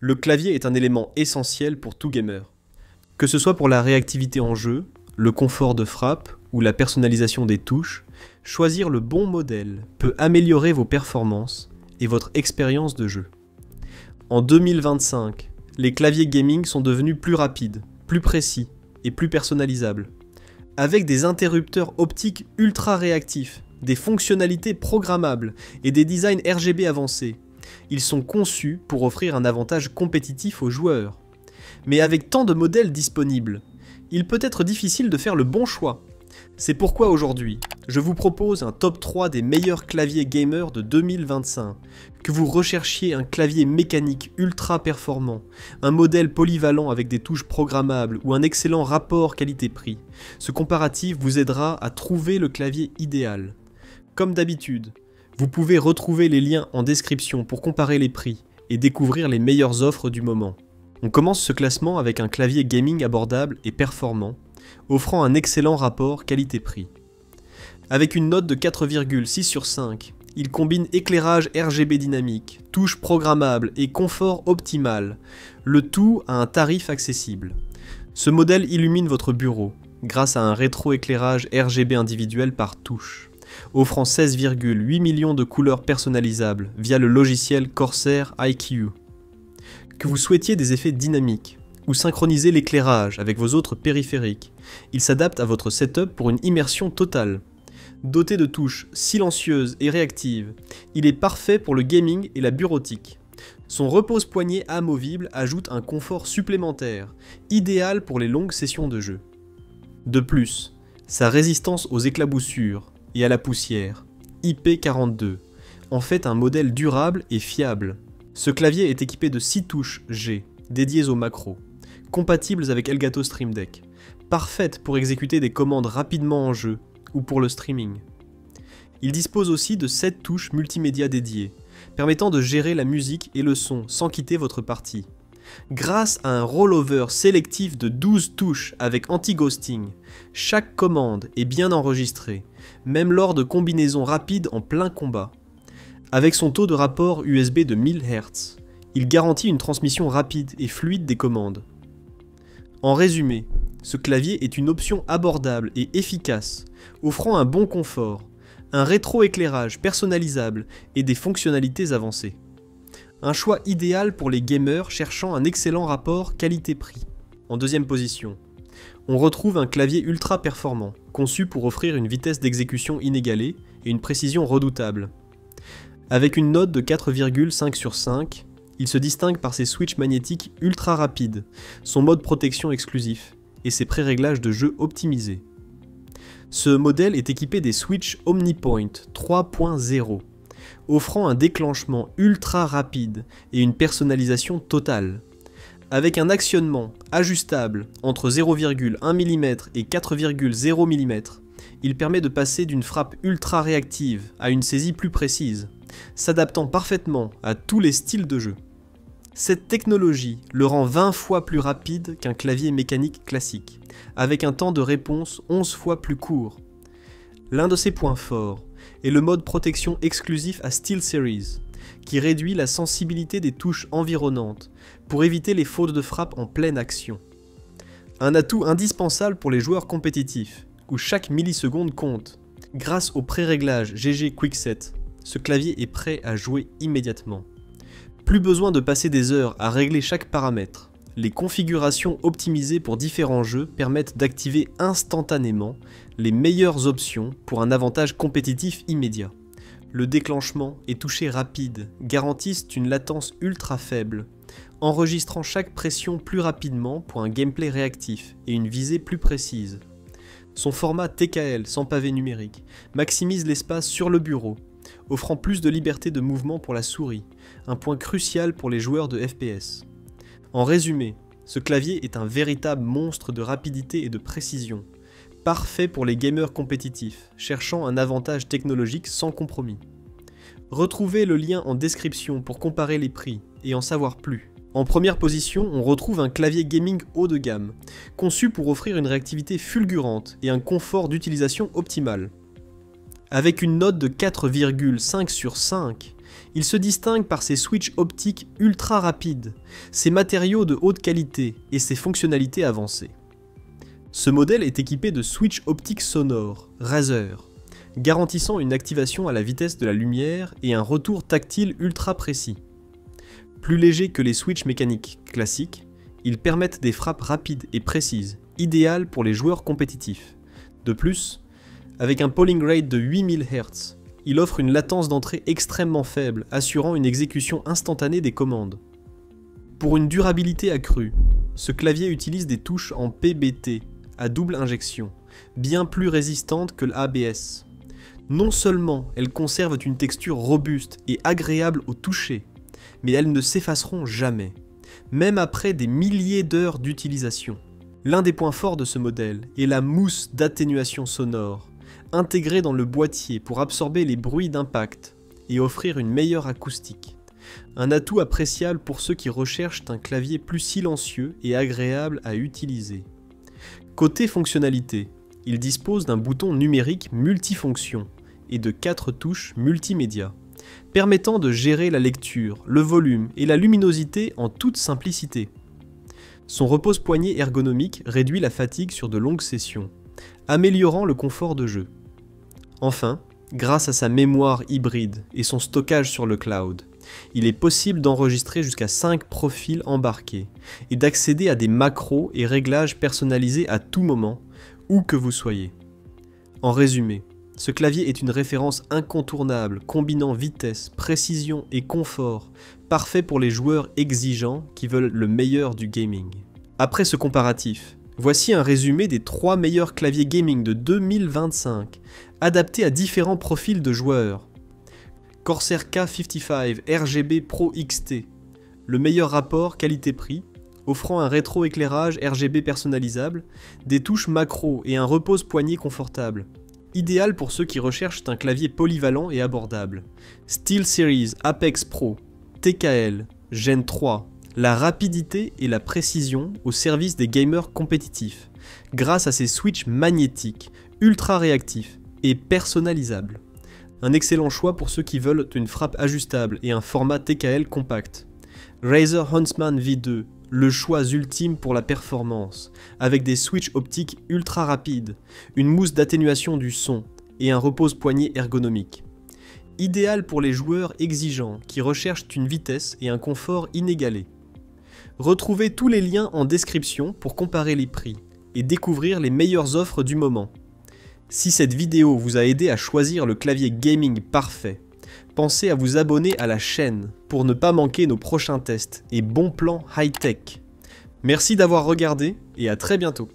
Le clavier est un élément essentiel pour tout gamer. Que ce soit pour la réactivité en jeu, le confort de frappe ou la personnalisation des touches, choisir le bon modèle peut améliorer vos performances et votre expérience de jeu. En 2025, les claviers gaming sont devenus plus rapides, plus précis et plus personnalisables. Avec des interrupteurs optiques ultra réactifs, des fonctionnalités programmables et des designs RGB avancés, ils sont conçus pour offrir un avantage compétitif aux joueurs. Mais avec tant de modèles disponibles, il peut être difficile de faire le bon choix. C'est pourquoi aujourd'hui, je vous propose un top 3 des meilleurs claviers gamers de 2025. Que vous recherchiez un clavier mécanique ultra performant, un modèle polyvalent avec des touches programmables ou un excellent rapport qualité-prix, ce comparatif vous aidera à trouver le clavier idéal. Comme d'habitude, vous pouvez retrouver les liens en description pour comparer les prix et découvrir les meilleures offres du moment. On commence ce classement avec un clavier gaming abordable et performant, offrant un excellent rapport qualité-prix. Avec une note de 4,6 sur 5, il combine éclairage RGB dynamique, touches programmables et confort optimal, le tout à un tarif accessible. Ce modèle illumine votre bureau grâce à un rétroéclairage RGB individuel par touche, offrant 16,8 millions de couleurs personnalisables via le logiciel Corsair iCUE. Que vous souhaitiez des effets dynamiques ou synchroniser l'éclairage avec vos autres périphériques, il s'adapte à votre setup pour une immersion totale. Doté de touches silencieuses et réactives, il est parfait pour le gaming et la bureautique. Son repose-poignet amovible ajoute un confort supplémentaire, idéal pour les longues sessions de jeu. De plus, sa résistance aux éclaboussures et à la poussière, IP42, en fait un modèle durable et fiable. Ce clavier est équipé de 6 touches G, dédiées aux macros, compatibles avec Elgato Stream Deck, parfaites pour exécuter des commandes rapidement en jeu ou pour le streaming. Il dispose aussi de 7 touches multimédia dédiées, permettant de gérer la musique et le son sans quitter votre partie. Grâce à un rollover sélectif de 12 touches avec anti-ghosting, chaque commande est bien enregistrée, même lors de combinaisons rapides en plein combat. Avec son taux de rapport USB de 1000 Hz, il garantit une transmission rapide et fluide des commandes. En résumé, ce clavier est une option abordable et efficace, offrant un bon confort, un rétroéclairage personnalisable et des fonctionnalités avancées. Un choix idéal pour les gamers cherchant un excellent rapport qualité-prix. En deuxième position, on retrouve un clavier ultra performant, conçu pour offrir une vitesse d'exécution inégalée et une précision redoutable. Avec une note de 4,5 sur 5, il se distingue par ses switches magnétiques ultra rapides, son mode protection exclusif et ses pré-réglages de jeu optimisés. Ce modèle est équipé des switches OmniPoint 3.0, offrant un déclenchement ultra rapide et une personnalisation totale. Avec un actionnement ajustable entre 0,1 mm et 4,0 mm, il permet de passer d'une frappe ultra réactive à une saisie plus précise, s'adaptant parfaitement à tous les styles de jeu. Cette technologie le rend 20 fois plus rapide qu'un clavier mécanique classique, avec un temps de réponse 11 fois plus court. L'un de ses points forts est le mode protection exclusif à SteelSeries, qui réduit la sensibilité des touches environnantes pour éviter les fautes de frappe en pleine action. Un atout indispensable pour les joueurs compétitifs, où chaque milliseconde compte. Grâce au pré-réglage GG Quickset, ce clavier est prêt à jouer immédiatement. Plus besoin de passer des heures à régler chaque paramètre. Les configurations optimisées pour différents jeux permettent d'activer instantanément les meilleures options pour un avantage compétitif immédiat. Le déclenchement et toucher rapide garantissent une latence ultra faible, enregistrant chaque pression plus rapidement pour un gameplay réactif et une visée plus précise. Son format TKL sans pavé numérique maximise l'espace sur le bureau, offrant plus de liberté de mouvement pour la souris, un point crucial pour les joueurs de FPS. En résumé, ce clavier est un véritable monstre de rapidité et de précision, parfait pour les gamers compétitifs, cherchant un avantage technologique sans compromis. Retrouvez le lien en description pour comparer les prix et en savoir plus. En première position, on retrouve un clavier gaming haut de gamme, conçu pour offrir une réactivité fulgurante et un confort d'utilisation optimal. Avec une note de 4,5 sur 5, Il se distingue par ses switches optiques ultra rapides, ses matériaux de haute qualité et ses fonctionnalités avancées. Ce modèle est équipé de switches optiques sonores, Razer, garantissant une activation à la vitesse de la lumière et un retour tactile ultra précis. Plus légers que les switches mécaniques classiques, ils permettent des frappes rapides et précises, idéales pour les joueurs compétitifs. De plus, avec un polling rate de 8000 Hz, il offre une latence d'entrée extrêmement faible, assurant une exécution instantanée des commandes. Pour une durabilité accrue, ce clavier utilise des touches en PBT, à double injection, bien plus résistantes que l'ABS. Non seulement elles conservent une texture robuste et agréable au toucher, mais elles ne s'effaceront jamais, même après des milliers d'heures d'utilisation. L'un des points forts de ce modèle est la mousse d'atténuation sonore, intégrée dans le boîtier pour absorber les bruits d'impact et offrir une meilleure acoustique. Un atout appréciable pour ceux qui recherchent un clavier plus silencieux et agréable à utiliser. Côté fonctionnalité, il dispose d'un bouton numérique multifonction et de 4 touches multimédia, permettant de gérer la lecture, le volume et la luminosité en toute simplicité. Son repose-poignet ergonomique réduit la fatigue sur de longues sessions, améliorant le confort de jeu. Enfin, grâce à sa mémoire hybride et son stockage sur le cloud, il est possible d'enregistrer jusqu'à 5 profils embarqués et d'accéder à des macros et réglages personnalisés à tout moment, où que vous soyez. En résumé, ce clavier est une référence incontournable combinant vitesse, précision et confort, parfait pour les joueurs exigeants qui veulent le meilleur du gaming. Après ce comparatif, voici un résumé des 3 meilleurs claviers gaming de 2025, adaptés à différents profils de joueurs. Corsair K55 RGB Pro XT, le meilleur rapport qualité-prix, offrant un rétro-éclairage RGB personnalisable, des touches macro et un repose-poignet confortable. Idéal pour ceux qui recherchent un clavier polyvalent et abordable. SteelSeries Apex Pro, TKL, Gen 3, la rapidité et la précision au service des gamers compétitifs, grâce à ses switches magnétiques, ultra réactifs et personnalisables. Un excellent choix pour ceux qui veulent une frappe ajustable et un format TKL compact. Razer Huntsman V2, le choix ultime pour la performance, avec des switches optiques ultra rapides, une mousse d'atténuation du son et un repose-poignet ergonomique. Idéal pour les joueurs exigeants qui recherchent une vitesse et un confort inégalés. Retrouvez tous les liens en description pour comparer les prix et découvrir les meilleures offres du moment. Si cette vidéo vous a aidé à choisir le clavier gaming parfait, pensez à vous abonner à la chaîne pour ne pas manquer nos prochains tests et bons plans high-tech. Merci d'avoir regardé et à très bientôt.